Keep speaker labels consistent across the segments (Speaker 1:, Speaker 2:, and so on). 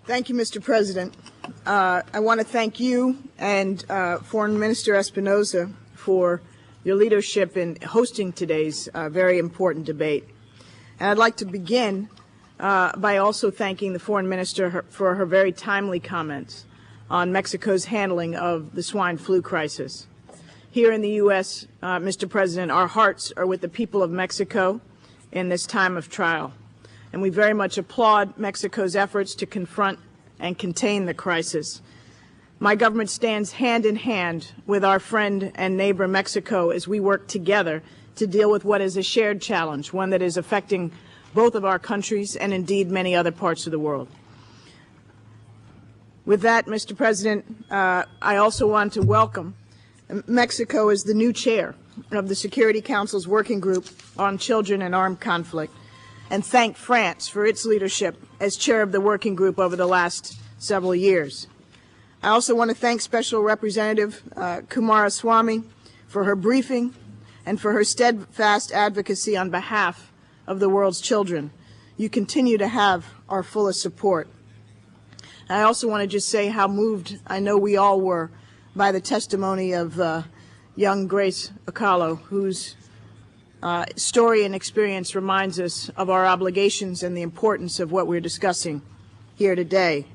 Speaker 1: Thank you, Mr. President. I want to thank you and Foreign Minister Espinosa for your leadership in hosting today's very important debate. And I'd like to begin by also thanking the Foreign Minister for her very timely comments on Mexico's handling of the swine flu crisis. Here in the U.S., Mr. President, our hearts are with the people of Mexico in this time of trial, and we very much applaud Mexico's efforts to confront and contain the crisis. My government stands hand in hand with our friend and neighbor Mexico as we work together to deal with what is a shared challenge, one that is affecting both of our countries and indeed many other parts of the world. With that, Mr. President, I also want to welcome Mexico as the new chair of the Security Council's Working Group on Children and Armed Conflict, and thank France for its leadership as chair of the working group over the last several years. I also want to thank Special Representative Coomaraswamy for her briefing and for her steadfast advocacy on behalf of the world's children. You continue to have our fullest support. I also want to just say how moved I know we all were by the testimony of young Grace Acalo, whose story and experience reminds us of our obligations and the importance of what we're discussing here today.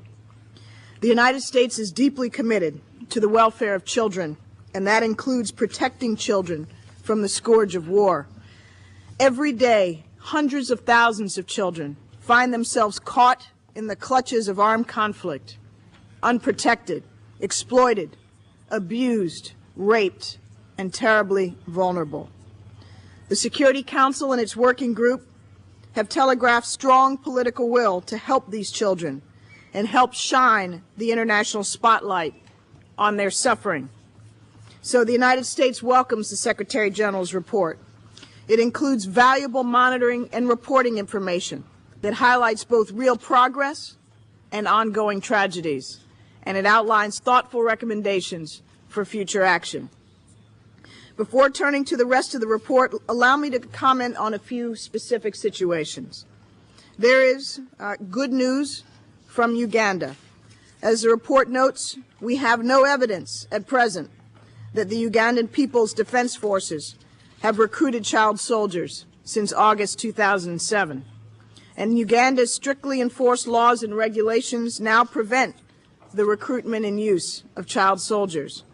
Speaker 1: The United States is deeply committed to the welfare of children, and that includes protecting children from the scourge of war. Every day, hundreds of thousands of children find themselves caught in the clutches of armed conflict, unprotected, exploited, abused, raped, and terribly vulnerable. The Security Council and its working group have telegraphed strong political will to help these children and help shine the international spotlight on their suffering. So the United States welcomes the Secretary General's report. It includes valuable monitoring and reporting information that highlights both real progress and ongoing tragedies, and it outlines thoughtful recommendations for future action. Before turning to the rest of the report, allow me to comment on a few specific situations. There is good news from Uganda. As the report notes, we have no evidence at present that the Ugandan People's Defense Forces have recruited child soldiers since August 2007. And Uganda's strictly enforced laws and regulations now prevent the recruitment and use of child soldiers.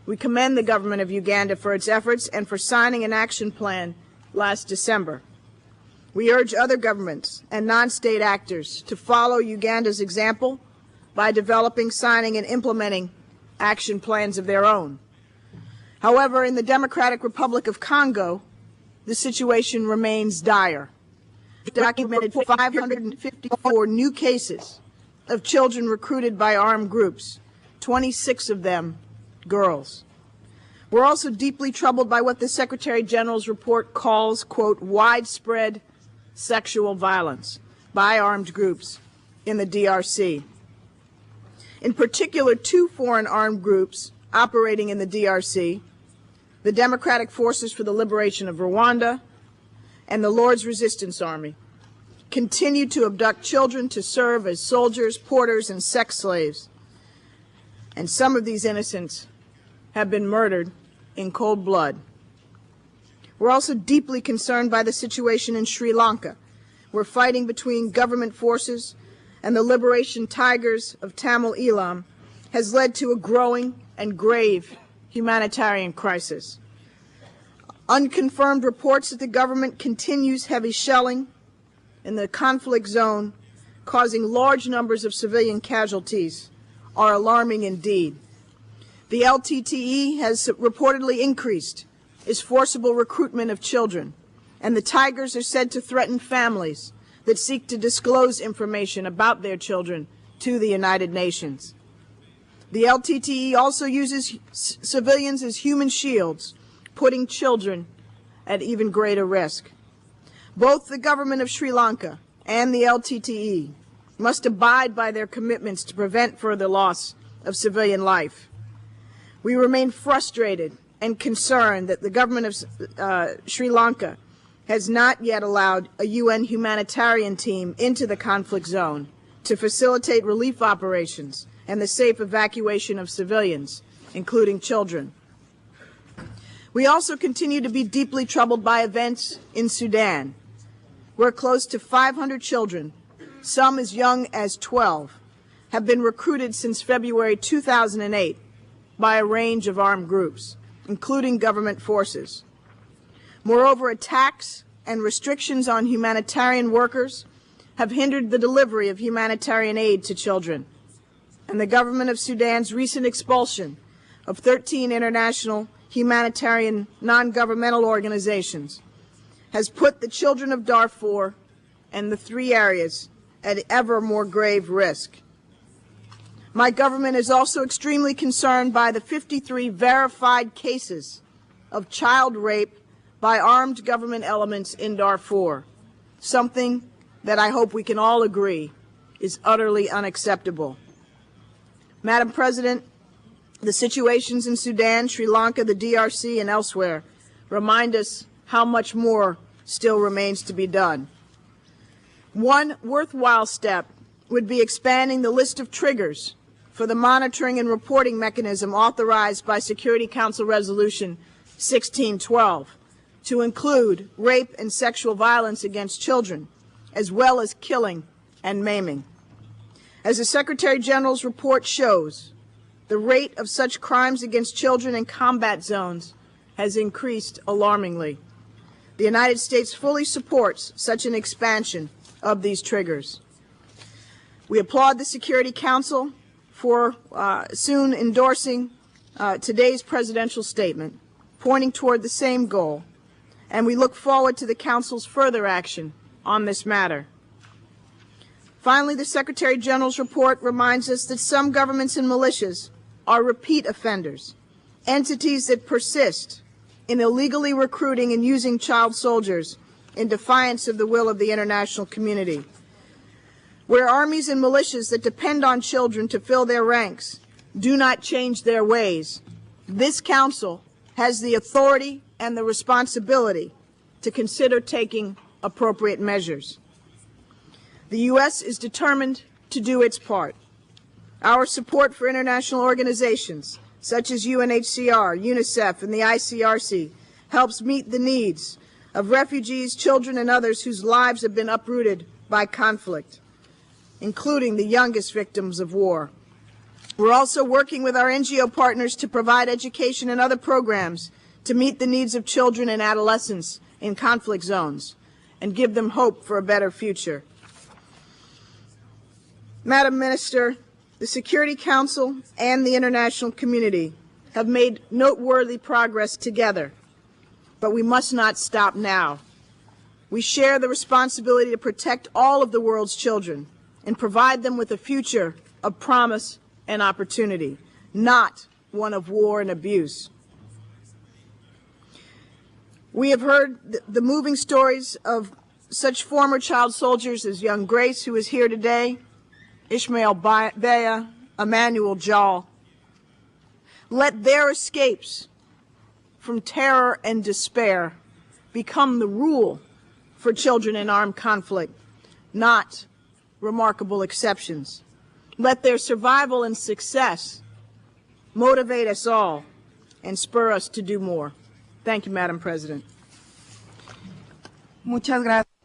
Speaker 1: We commend the government of Uganda for its efforts and for signing an action plan last December. We urge other governments and non-state actors to follow Uganda's example by developing, signing, and implementing action plans of their own. However, in the Democratic Republic of Congo, the situation remains dire. Documented 554 new cases of children recruited by armed groups, 26 of them girls. We're also deeply troubled by what the Secretary General's report calls, quote, widespread sexual violence by armed groups in the DRC. In particular, two foreign armed groups operating in the DRC, the Democratic Forces for the Liberation of Rwanda and the Lord's Resistance Army, continue to abduct children to serve as soldiers, porters, and sex slaves. And some of these innocents have been murdered in cold blood. We're also deeply concerned by the situation in Sri Lanka, where fighting between government forces and the Liberation Tigers of Tamil Eelam has led to a growing and grave humanitarian crisis. Unconfirmed reports that the government continues heavy shelling in the conflict zone, causing large numbers of civilian casualties, are alarming indeed. The LTTE has reportedly increased its forcible recruitment of children, and the Tigers are said to threaten families that seek to disclose information about their children to the United Nations. The LTTE also uses civilians as human shields, putting children at even greater risk. Both the government of Sri Lanka and the LTTE must abide by their commitments to prevent further loss of civilian life. We remain frustrated and concerned that the government of Sri Lanka has not yet allowed a UN humanitarian team into the conflict zone to facilitate relief operations and the safe evacuation of civilians, including children. We also continue to be deeply troubled by events in Sudan, where close to 500 children, some as young as 12, have been recruited since February 2008 by a range of armed groups, including government forces. Moreover, attacks and restrictions on humanitarian workers have hindered the delivery of humanitarian aid to children, and the government of Sudan's recent expulsion of 13 international humanitarian non-governmental organizations has put the children of Darfur and the three areas at ever more grave risk. My government is also extremely concerned by the 53 verified cases of child rape by armed government elements in Darfur, something that I hope we can all agree is utterly unacceptable. Madam President, the situations in Sudan, Sri Lanka, the DRC, and elsewhere remind us how much more still remains to be done. One worthwhile step would be expanding the list of triggers for the monitoring and reporting mechanism authorized by Security Council Resolution 1612 to include rape and sexual violence against children, as well as killing and maiming. As the Secretary General's report shows, the rate of such crimes against children in combat zones has increased alarmingly. The United States fully supports such an expansion of these triggers. We applaud the Security Council for soon endorsing today's presidential statement, pointing toward the same goal, and we look forward to the Council's further action on this matter. Finally, the Secretary General's report reminds us that some governments and militias are repeat offenders, entities that persist in illegally recruiting and using child soldiers in defiance of the will of the international community. Where armies and militias that depend on children to fill their ranks do not change their ways, this Council has the authority and the responsibility to consider taking appropriate measures. The U.S. is determined to do its part. Our support for international organizations such as UNHCR, UNICEF, and the ICRC helps meet the needs of refugees, children, and others whose lives have been uprooted by conflict, including the youngest victims of war. We're also working with our NGO partners to provide education and other programs to meet the needs of children and adolescents in conflict zones and give them hope for a better future. Madam Minister, the Security Council and the international community have made noteworthy progress together, but we must not stop now. We share the responsibility to protect all of the world's children and provide them with a future of promise and opportunity, not one of war and abuse. We have heard the moving stories of such former child soldiers as young Grace, who is here today, Ishmael Baya, Emmanuel Jal. Let their escapes from terror and despair become the rule for children in armed conflict, not remarkable exceptions. Let their survival and success motivate us all and spur us to do more. Thank you, Madam President.
Speaker 2: Muchas gracias.